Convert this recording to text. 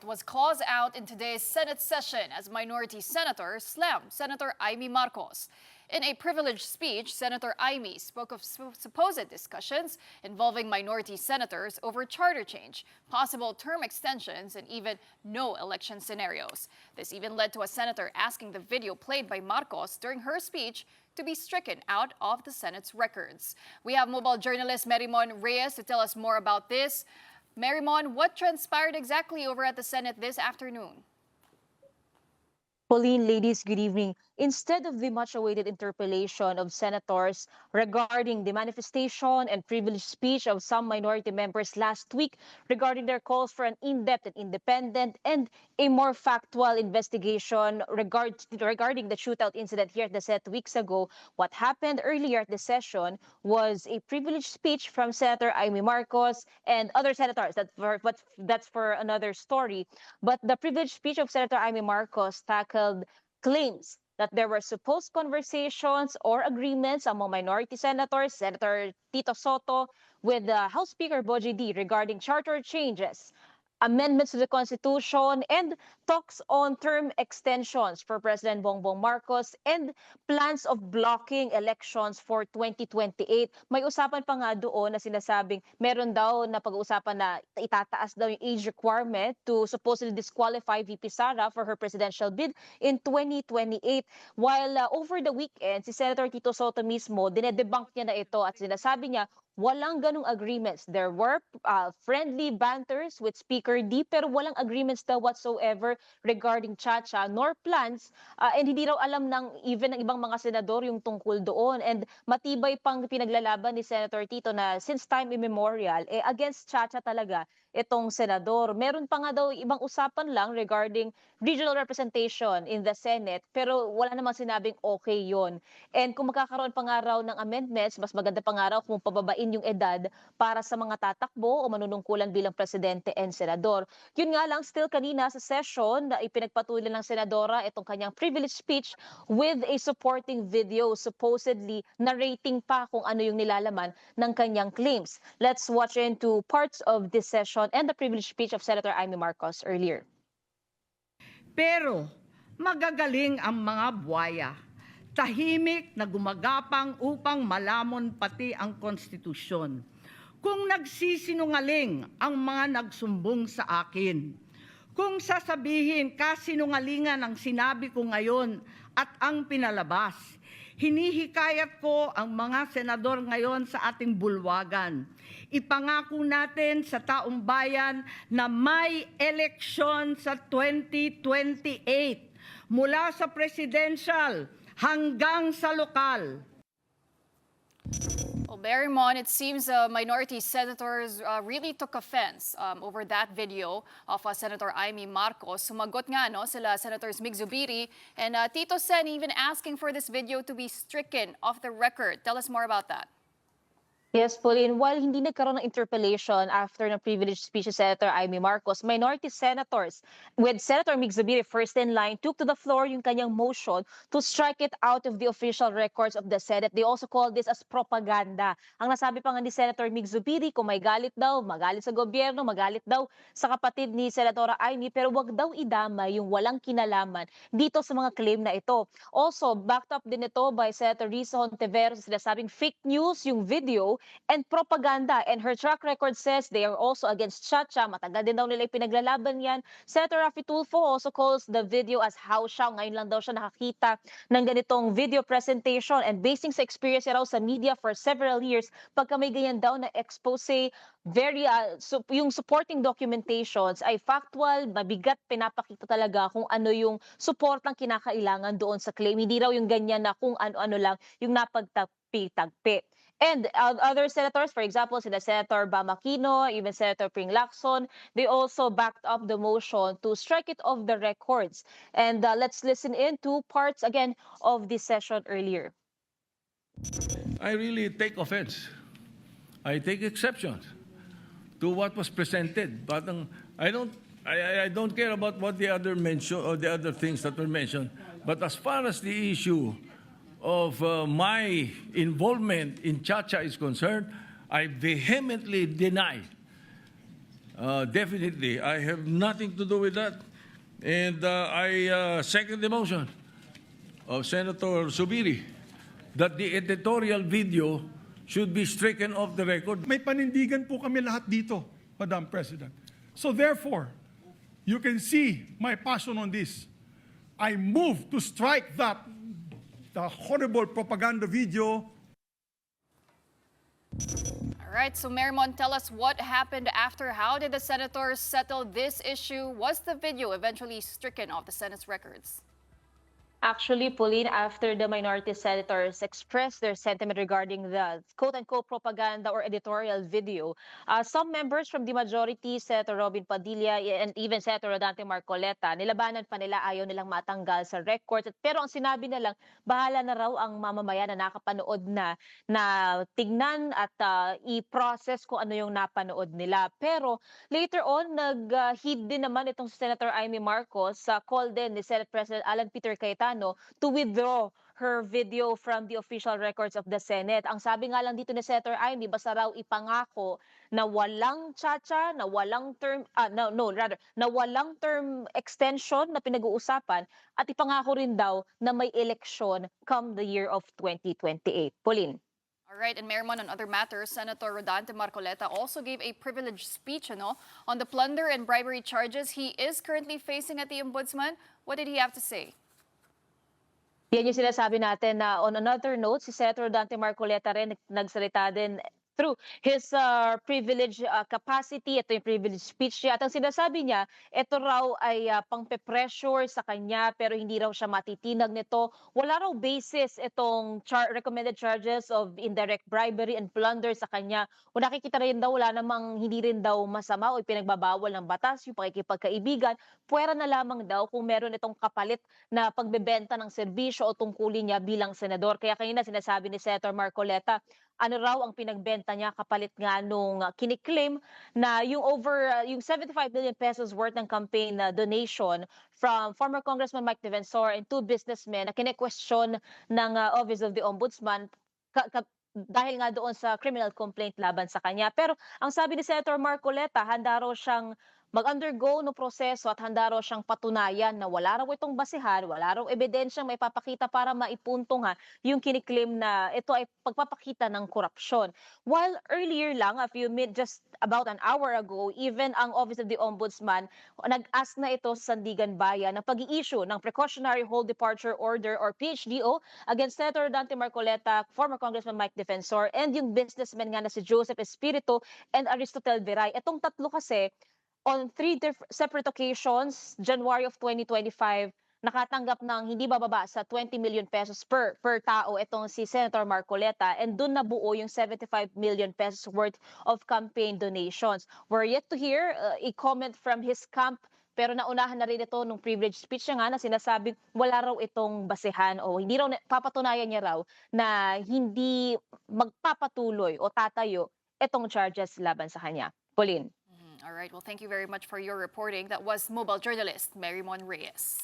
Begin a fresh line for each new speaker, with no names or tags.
was calls out in today's Senate session as minority senators slammed Senator Amy Marcos. In a privileged speech, Senator Amy spoke of supposed discussions involving minority senators over charter change, possible term extensions, and even no election scenarios. This even led to a senator asking the video played by Marcos during her speech to be stricken out of the Senate's records. We have mobile journalist Merimon Reyes to tell us more about this. Merimon, what transpired exactly over at the Senate this afternoon?
Pauline, ladies, good evening. Instead of the much-awaited interpellation of senators regarding the manifestation and privileged speech of some minority members last week regarding their calls for an in-depth and independent and a more factual investigation regarding the shootout incident here at the Senate weeks ago, what happened earlier at the session was a privileged speech from Senator Amy Marcos and other senators. That's for another story. But the privileged speech of Senator Amy Marcos tackled claims that there were supposed conversations or agreements among minority senators, Senator Tito Soto, with House Speaker Bogie D regarding charter changes, amendments to the Constitution, and talks on term extensions for President Bongbong Marcos and plans of blocking elections for 2028. May usapan pa nga doon na sinasabing meron daw na pag-uusapan na itataas daw yung age requirement to supposedly disqualify VP Sara for her presidential bid in 2028. While over the weekend, si Senator Tito Soto mismo, dinedebunk niya na ito at sinasabi niya walang ganong agreements. There were friendly banters with Speaker D pero walang agreements daw whatsoever regarding Chacha nor plans and hindi raw alam ng even ng ibang mga senador yung tungkol doon. And matibay pang pinaglalaban ni Senator Tito na since time immemorial, against Chacha talaga itong senador. Meron pa nga daw ibang usapan lang regarding regional representation in the Senate pero wala namang sinabing okay yon. And kung magkakaroon pa nga raw ng amendments, mas maganda pa nga raw kung pababain yung edad para sa mga tatakbo o manunungkulan bilang presidente and senador. Yun nga lang, still kanina sa session na ipinagpatuloy ng senadora itong kanyang privilege speech with a supporting video, supposedly narrating pa kung ano yung nilalaman ng kanyang claims. Let's watch into parts of this session and the privilege speech of Senator Amy Marcos earlier.
Pero magagaling ang mga buwaya, tahimik na gumagapang upang malamon pati ang konstitusyon. Kung nagsisinungaling ang mga nagsumbong sa akin, kung sasabihin kasinungalingan ang sinabi ko ngayon at ang pinalabas, hinihikayat ko ang mga senador ngayon sa ating bulwagan. Ipangako natin sa taong bayan na may eleksyon sa 2028 mula sa presidential hanggang sa lokal.
Well, Merimon, it seems minority senators really took offense over that video of Senator Amy Marcos. Sumagot nga sila Senators Mig Zubiri and Tito Sen even asking for this video to be stricken off the record. Tell us more about that.
Yes, Pauline, while hindi nagkaroon ng interpellation after ng privileged speech of Senator Amy Marcos, minority senators with Senator Mig Zubiri first in line took to the floor yung kanyang motion to strike it out of the official records of the Senate. They also call this as propaganda. Ang nasabi pa nga ni Senator Mig Zubiri, kung may galit daw, magalit sa gobyerno, magalit daw sa kapatid ni Senatora Amy, pero wag daw idama yung walang kinalaman dito sa mga claim na ito. Also, backed up din ito by Senator Risa Hontiveros, sinasabing fake news yung video and propaganda. And her track record says they are also against Chacha. Matagal din daw nila pinaglalaban yan. Senator Raffy Tulfo also calls the video as how siya. Ngayon lang daw siya nakakita ng ganitong video presentation. And basing sa experience raw sa media for several years, pagka may ganyan daw na expose, yung supporting documentations ay factual, mabigat, pinapakita talaga kung ano yung support ng kinakailangan doon sa claim. Hindi raw yung ganyan na kung ano-ano lang yung napagtagpi-tagpi. And other senators, for example, sila Senator Bam Aquino, even Senator Pring Lacson, they also backed up the motion to strike it off the records. And let's listen in to parts again of this session earlier.
I really take offense. I take exception to what was presented. But I don't care about what the other mention or the other things that were mentioned. But as far as the issue of my involvement in Chacha is concerned, I vehemently deny Definitely, I have nothing to do with that. And I second the motion of Senator Subiri that the editorial video should be stricken off the record.
May panindigan po kami lahat dito, Madam President. So therefore, you can see my passion on this. I move to strike the horrible propaganda video.
All right, so Marimon, tell us what happened after. How did the senators settle this issue? Was the video eventually stricken off the Senate's records?
Actually, Pauline, after the minority senators expressed their sentiment regarding the quote-unquote propaganda or editorial video, some members from the majority, Senator Robin Padilla and even Senator Rodante Marcoleta, nilabanan pa nila, ayaw nilang matanggal sa records. Pero ang sinabi nilang, bahala na raw ang mamamayan na nakapanood na tignan at i-process kung ano yung napanood nila. Pero later on, nag-heed din naman itong si Senator Amy Marcos sa call din ni Senate President Alan Peter Cayetano to withdraw her video from the official records of the Senate. Ang sabi nga lang dito ni Senator Amy, basta raw ipangako na walang tsa-tsa, na walang term, na walang term extension na pinag-uusapan at ipangako rin daw na may eleksyon come the year of 2028. Pauline.
All right, and Marimon, on other matters, Senator Rodante Marcoleta also gave a privileged speech on the plunder and bribery charges he is currently facing at the Ombudsman. What did he have to say?
Yan yung sinasabi natin na on another note, si Senator Dante Marcoleta rin nagsalita din through his privilege capacity. Ito yung privilege speech niya. At ang sinasabi niya, ito raw ay pangpe-pressure sa kanya pero hindi raw siya matitinag nito. Wala raw basis itong recommended charges of indirect bribery and plunder sa kanya. O nakikita rin daw, wala namang hindi rin daw masama o pinagbabawal ng batas, yung pakikipagkaibigan. Puwera na lamang daw kung meron itong kapalit na pagbebenta ng serbisyo o tungkulin niya bilang senador. Kaya kanina sinasabi ni Senator Marcoleta, ano raw ang pinagbenta niya kapalit nga nung kiniklaim na yung 75 million pesos worth ng campaign donation from former Congressman Mike Defensor and two businessmen na kine-question ng Office of the Ombudsman dahil nga doon sa criminal complaint laban sa kanya. Pero ang sabi ni Senator Marcoleta, handa raw siyang mag-undergo ng proseso at handa raw siyang patunayan na wala raw itong basihan, wala raw ebidensyang may papakita para maipunto nga yung kiniklaim na ito ay pagpapakita ng korupsyon. While earlier lang, just about an hour ago, even ang Office of the Ombudsman nag-ask na ito sa Sandigan Bayan ng pag-i-issue ng Precautionary Hold Departure Order or PHDO against Senator Dante Marcoleta, former Congressman Mike Defensor, and yung businessman nga na si Joseph Espiritu and Aristotel Veray. Itong tatlo kasi, on three separate occasions, January of 2025, nakatanggap ng hindi bababa sa 20 million pesos per tao itong si Senator Marcoleta, and dun nabuo yung 75 million pesos worth of campaign donations. We're yet to hear a comment from his camp, pero naunahan na rin ito nung privilege speech niya nga na sinasabing wala raw itong basehan o hindi raw papatunayan niya raw na hindi magpapatuloy o tatayo itong charges laban sa kanya. Pauline.
All right, well, thank you very much for your reporting. That was mobile journalist Marimon Reyes.